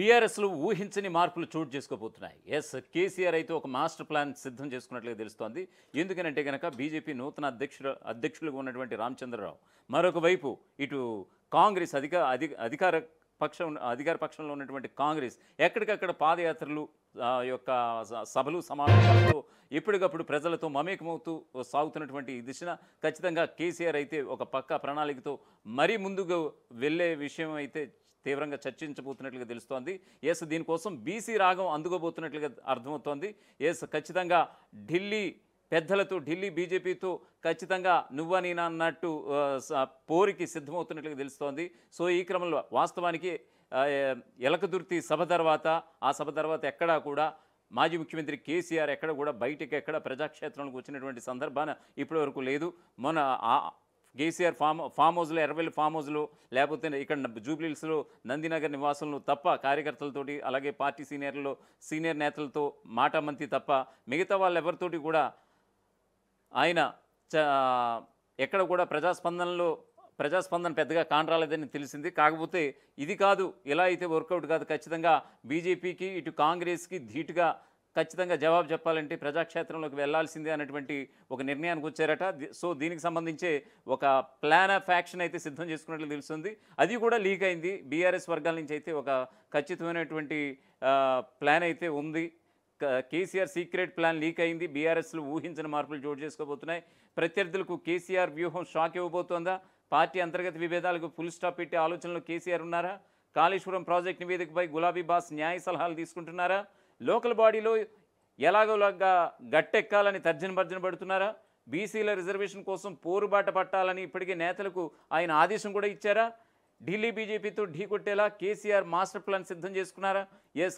బీఆర్ఎస్లో ఊహించని మార్పులు చోటు చేసుకోబోతున్నాయి. కేసీఆర్ అయితే ఒక మాస్టర్ ప్లాన్ సిద్ధం చేసుకున్నట్లుగా తెలుస్తోంది. ఎందుకనంటే గనక బీజేపీ నూతన అధ్యక్షులుగా ఉన్నటువంటి రామచంద్రరావు, మరొక వైపు ఇటు కాంగ్రెస్ అధికార పక్షంలో ఉన్నటువంటి కాంగ్రెస్ ఎక్కడికక్కడ పాదయాత్రలు యొక్క సభలు సమావేశాలతో ఎప్పటికప్పుడు ప్రజలతో మమేకమవుతూ సాగుతున్నటువంటి ఈ దిశన ఖచ్చితంగా కేసీఆర్ అయితే ఒక పక్క ప్రణాళికతో మరీ ముందుకు వెళ్ళే విషయం అయితే తీవ్రంగా చర్చించబోతున్నట్లుగా తెలుస్తోంది. దీనికోసం బీసీ రాగం అందుకోబోతున్నట్లుగా అర్థమవుతోంది. ఖచ్చితంగా ఢిల్లీ పెద్దలతో, ఢిల్లీ బీజేపీతో ఖచ్చితంగా నువ్వా నేనా అన్నట్టు పోరికి సిద్ధమవుతున్నట్లుగా తెలుస్తోంది. సో ఈ క్రమంలో వాస్తవానికి ఎలకదుర్తి సభ తర్వాత, ఆ సభ తర్వాత ఎక్కడా కూడా మాజీ ముఖ్యమంత్రి కేసీఆర్ ఎక్కడ కూడా బయటికి ఎక్కడ ప్రజాక్షేత్రంలోకి వచ్చినటువంటి సందర్భాన ఇప్పటి వరకు లేదు. మొన్న కేసీఆర్ ఫామ్ హౌస్లో, ఎర్రవెల్లి ఫామ్ హౌస్లో, లేకపోతే ఇక్కడ జూబ్లీహిల్స్లో నందినగర్ నివాసంలో తప్ప కార్యకర్తలతోటి, అలాగే పార్టీ సీనియర్ నేతలతో మాటామంతి తప్ప మిగతా వాళ్ళు ఎవరితోటి కూడా ఆయన ఎక్కడ కూడా ప్రజాస్పందన పెద్దగా కానరాలేదని తెలిసింది. కాకపోతే ఇది కాదు, ఇలా అయితే వర్కౌట్ కాదు, ఖచ్చితంగా బీజేపీకి ఇటు కాంగ్రెస్కి ధీటుగా ఖచ్చితంగా జవాబు చెప్పాలంటే ప్రజాక్షేత్రంలోకి వెళ్లాల్సిందే అన్నటువంటి ఒక నిర్ణయానికి వచ్చారట. సో దీనికి సంబంధించే ఒక ప్లాన్ ఆఫ్ యాక్షన్ అయితే సిద్ధం చేసుకున్నట్లు తెలుస్తుంది. అది కూడా లీక్ అయింది. బీఆర్ఎస్ వర్గాల నుంచి అయితే ఒక ఖచ్చితమైనటువంటి ప్లాన్ అయితే ఉంది. కేసీఆర్ సీక్రెట్ ప్లాన్ లీక్ అయింది. బీఆర్ఎస్లో ఊహించిన మార్పులు చోటు చేసుకోబోతున్నాయి. ప్రత్యర్థులకు కేసీఆర్ వ్యూహం షాక్ ఇవ్వబోతోందా? పార్టీ అంతర్గత విభేదాలకు ఫుల్ స్టాప్ పెట్టే ఆలోచనలో కేసీఆర్ ఉన్నారా? కాళేశ్వరం ప్రాజెక్టు నివేదికపై గులాబీ బాస్ న్యాయ సలహాలు తీసుకుంటున్నారా? లోకల్ బాడీలో ఎలాగోలాగా గట్టెక్కాలని తర్జన పడుతున్నారా? బీసీల రిజర్వేషన్ కోసం పోరుబాట పట్టాలని ఇప్పటికే నేతలకు ఆయన ఆదేశం కూడా ఇచ్చారా? ఢిల్లీ బీజేపీతో ఢీకొట్టేలా కేసీఆర్ మాస్టర్ ప్లాన్ సిద్ధం చేసుకున్నారా?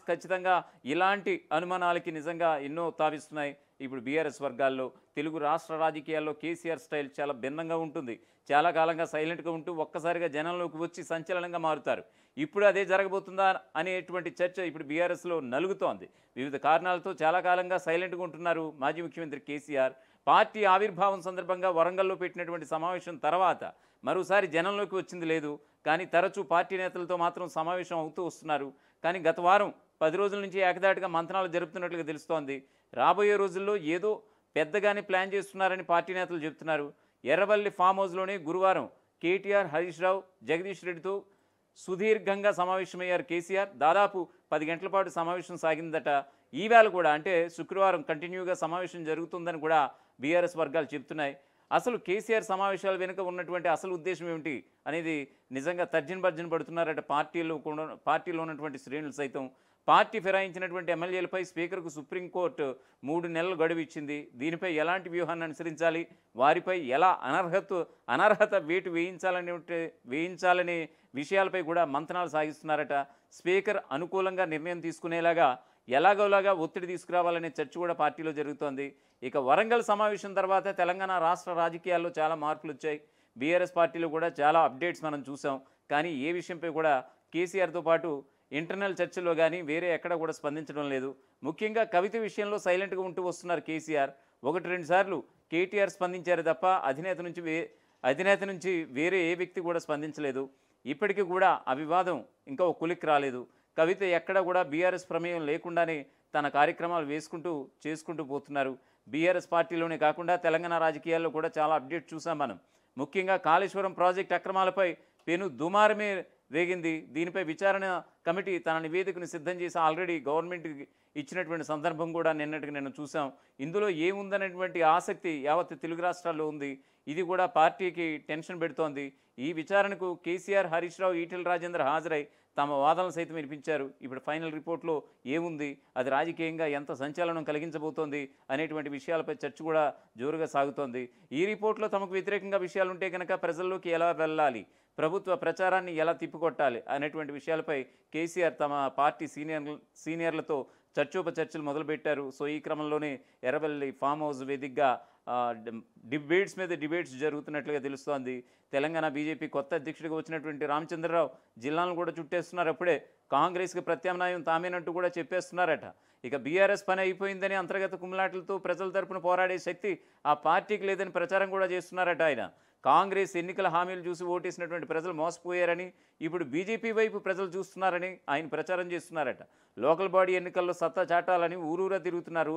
ఖచ్చితంగా ఇలాంటి అనుమానాలకి నిజంగా ఎన్నో తావిస్తున్నాయి. ఇప్పుడు బీఆర్ఎస్ వర్గాల్లో తెలుగు రాష్ట్ర రాజకీయాల్లో కేసీఆర్ స్టైల్ చాలా భిన్నంగా ఉంటుంది. చాలా కాలంగా సైలెంట్గా ఉంటూ ఒక్కసారిగా జనంలోకి వచ్చి సంచలనంగా మారుతారు. ఇప్పుడు అదే జరగబోతుందా అనేటువంటి చర్చ ఇప్పుడు బీఆర్ఎస్లో నలుగుతోంది. వివిధ కారణాలతో చాలా కాలంగా సైలెంట్గా ఉంటున్నారు మాజీ ముఖ్యమంత్రి కేసీఆర్. పార్టీ ఆవిర్భావం సందర్భంగా వరంగల్లో పెట్టినటువంటి సమావేశం తర్వాత మరోసారి జనంలోకి వచ్చింది లేదు. కానీ తరచూ పార్టీ నేతలతో మాత్రం సమావేశం అవుతూ వస్తున్నారు. కానీ గత వారం 10 రోజుల నుంచి ఏకదాటిగా మంతనాలు జరుపుతున్నట్లుగా తెలుస్తోంది. రాబోయే రోజుల్లో ఏదో పెద్దగానే ప్లాన్ చేస్తున్నారని పార్టీ నేతలు చెబుతున్నారు. ఎర్రవల్లి ఫామ్ హౌస్లోనే గురువారం కేటీఆర్, హరీష్ రావు, జగదీష్ రెడ్డితో సుదీర్ఘంగా సమావేశమయ్యారు కేసీఆర్. దాదాపు 10 గంటల పాటు సమావేశం సాగిందట. ఈవేళ కూడా అంటే శుక్రవారం కంటిన్యూగా సమావేశం జరుగుతుందని కూడా బీఆర్ఎస్ వర్గాలు చెబుతున్నాయి. అసలు కేసీఆర్ సమావేశాల వెనుక ఉన్నటువంటి అసలు ఉద్దేశం ఏమిటి అనేది నిజంగా తర్జన పడుతున్నారట పార్టీలో ఉన్నటువంటి శ్రేణులు సైతం. పార్టీ ఫిరాయించినటువంటి ఎమ్మెల్యేలపై స్పీకర్కు సుప్రీంకోర్టు 3 నెలలు గడువు ఇచ్చింది. దీనిపై ఎలాంటి వ్యూహాన్ని అనుసరించాలి, వారిపై ఎలా అనర్హత వేటు వేయించాలనే విషయాలపై కూడా మంతనాలు సాగిస్తున్నారట. స్పీకర్ అనుకూలంగా నిర్ణయం తీసుకునేలాగా ఎలాగోలాగా ఒత్తిడి తీసుకురావాలనే చర్చ కూడా పార్టీలో జరుగుతోంది. ఇక వరంగల్ సమావేశం తర్వాత తెలంగాణ రాష్ట్ర రాజకీయాల్లో చాలా మార్పులు వచ్చాయి. బీఆర్ఎస్ పార్టీలో కూడా చాలా అప్డేట్స్ మనం చూసాం. కానీ ఏ విషయంపై కూడా కేసీఆర్తో పాటు ఇంటర్నల్ చర్చల్లో కానీ వేరే ఎక్కడ కూడా స్పందించడం లేదు. ముఖ్యంగా కవిత విషయంలో సైలెంట్గా ఉంటూ వస్తున్నారు కేసీఆర్. 1-2 సార్లు కేటీఆర్ స్పందించారు తప్ప అధినేత నుంచి వేరే ఏ వ్యక్తి కూడా స్పందించలేదు. ఇప్పటికీ కూడా ఆ వివాదం ఇంకా ఒక కొలిక్కి రాలేదు. కవిత ఎక్కడ కూడా బీఆర్ఎస్ ప్రమేయం లేకుండానే తన కార్యక్రమాలు చేసుకుంటూ పోతున్నారు. బీఆర్ఎస్ పార్టీలోనే కాకుండా తెలంగాణ రాజకీయాల్లో కూడా చాలా అప్డేట్ చూసాం మనం. ముఖ్యంగా కాళేశ్వరం ప్రాజెక్టు అక్రమాలపై పెను దుమారమే రేగింది. దీనిపై విచారణ కమిటీ తన నివేదికను సిద్ధం చేసి ఆల్రెడీ గవర్నమెంట్కి ఇచ్చినటువంటి సందర్భం కూడా నిన్న చూసాం. ఇందులో ఏముందనేటువంటి ఆసక్తి యావత్ తెలుగు రాష్ట్రాల్లో ఉంది. ఇది కూడా పార్టీకి టెన్షన్ పెడుతోంది. ఈ విచారణకు కేసీఆర్, హరీష్ రావు, ఈటెల రాజేందర్ హాజరై తమ వాదనలు సైతం వినిపించారు. ఇప్పుడు ఫైనల్ రిపోర్ట్లో ఏముంది, అది రాజకీయంగా ఎంత సంచలనం కలిగించబోతోంది అనేటువంటి విషయాలపై చర్చ కూడా జోరుగా సాగుతోంది. ఈ రిపోర్ట్లో తమకు వ్యతిరేకంగా విషయాలుంటే కనుక ప్రజల్లోకి ఎలా వెళ్ళాలి, ప్రభుత్వ ప్రచారాన్ని ఎలా తిప్పికొట్టాలి అనేటువంటి విషయాలపై కేసీఆర్ తమ పార్టీ సీనియర్లతో చర్చోపచర్చలు మొదలుపెట్టారు. సో ఈ క్రమంలోనే ఎర్రవల్లి ఫామ్ హౌస్ వేదికగా డిబేట్స్ మీద డిబేట్స్ జరుగుతున్నట్లుగా తెలుస్తోంది. తెలంగాణ బీజేపీ కొత్త అధ్యక్షుడిగా వచ్చినటువంటి రామచంద్రరావు జిల్లాలను కూడా చుట్టేస్తున్నారు. అప్పుడే కాంగ్రెస్కి ప్రత్యామ్నాయం తామేనంటూ కూడా చెప్పేస్తున్నారట. ఇక బీఆర్ఎస్ పని అయిపోయిందని అంతర్గత కుమ్ములాటలతో ప్రజల తరపున పోరాడే శక్తి ఆ పార్టీకి లేదని ప్రచారం కూడా చేస్తున్నారట ఆయన. కాంగ్రెస్ ఎన్నికల హామీలు చూసి ఓటేసినటువంటి ప్రజలు మోసపోయారని, ఇప్పుడు బీజేపీ వైపు ప్రజలు చూస్తున్నారని ఆయన ప్రచారం చేస్తున్నారట. లోకల్ బాడీ ఎన్నికల్లో సత్తా చాటాలని ఊరూరా తిరుగుతున్నారు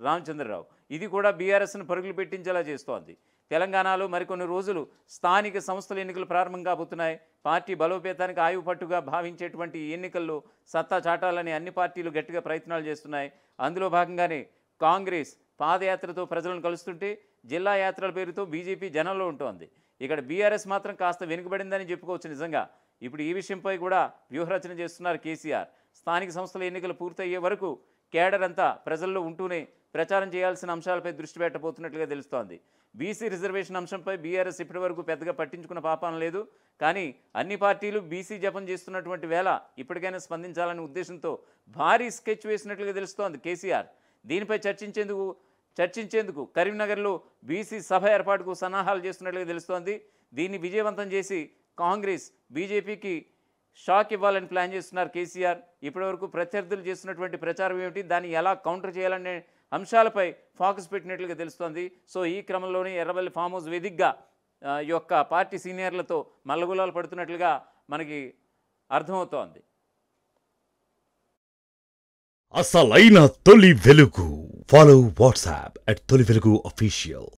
రామచంద్రరావు. ఇది కూడా బీఆర్ఎస్ను పరుగులు పెట్టించేలా చేస్తోంది. తెలంగాణలో మరికొన్ని రోజులు స్థానిక సంస్థల ఎన్నికలు ప్రారంభం కాబోతున్నాయి. పార్టీ బలోపేతానికి ఆయువు పట్టుగా భావించేటువంటి ఈ ఎన్నికల్లో సత్తా చాటాలని అన్ని పార్టీలు గట్టిగా ప్రయత్నాలు చేస్తున్నాయి. అందులో భాగంగానే కాంగ్రెస్ పాదయాత్రతో ప్రజలను కలుస్తుంటే జిల్లా యాత్రల పేరుతో బీజేపీ జనంలో ఉంటోంది. ఇక్కడ బీఆర్ఎస్ మాత్రం కాస్త వెనుకబడిందని చెప్పుకోవచ్చు. నిజంగా ఇప్పుడు ఈ విషయంపై కూడా వ్యూహరచన చేస్తున్నారు కేసీఆర్. స్థానిక సంస్థల ఎన్నికలు పూర్తయ్యే వరకు కేడర్ అంతా ప్రజల్లో ఉంటూనే ప్రచారం చేయాల్సిన అంశాలపై దృష్టి పెట్టబోతున్నట్లుగా తెలుస్తోంది. బీసీ రిజర్వేషన్ అంశంపై బీఆర్ఎస్ ఇప్పటివరకు పెద్దగా పట్టించుకున్న పాపాన లేదు. కానీ అన్ని పార్టీలు బీసీ జపం చేస్తున్నటువంటి వేళ ఇప్పటికైనా స్పందించాలనే ఉద్దేశంతో భారీ స్కెచ్ వేసినట్లుగా తెలుస్తోంది కేసీఆర్. దీనిపై చర్చించేందుకు కరీంనగర్లో బీసీ సభ ఏర్పాటుకు సన్నాహాలు చేస్తున్నట్లుగా తెలుస్తోంది. దీన్ని విజయవంతం చేసి కాంగ్రెస్ బీజేపీకి షాక్ ఇవ్వాలని ప్లాన్ చేస్తున్నారు కేసీఆర్. ఇప్పటివరకు ప్రత్యర్థులు చేస్తున్నటువంటి ప్రచారం ఏమిటి, దాన్ని ఎలా కౌంటర్ చేయాలనే అంశాలపై ఫోకస్ పెట్టినట్లుగా తెలుస్తోంది. సో ఈ క్రమంలోనే ఎర్రవల్లి ఫామ్ హౌస్ వేదికగా యొక్క పార్టీ సీనియర్లతో మల్లగులాలు పడుతున్నట్లుగా మనకి అర్థమవుతోంది. అసలైన తొలి వెలుగు. ఫాలో వాట్సాప్ @తొలి వెలుగు official.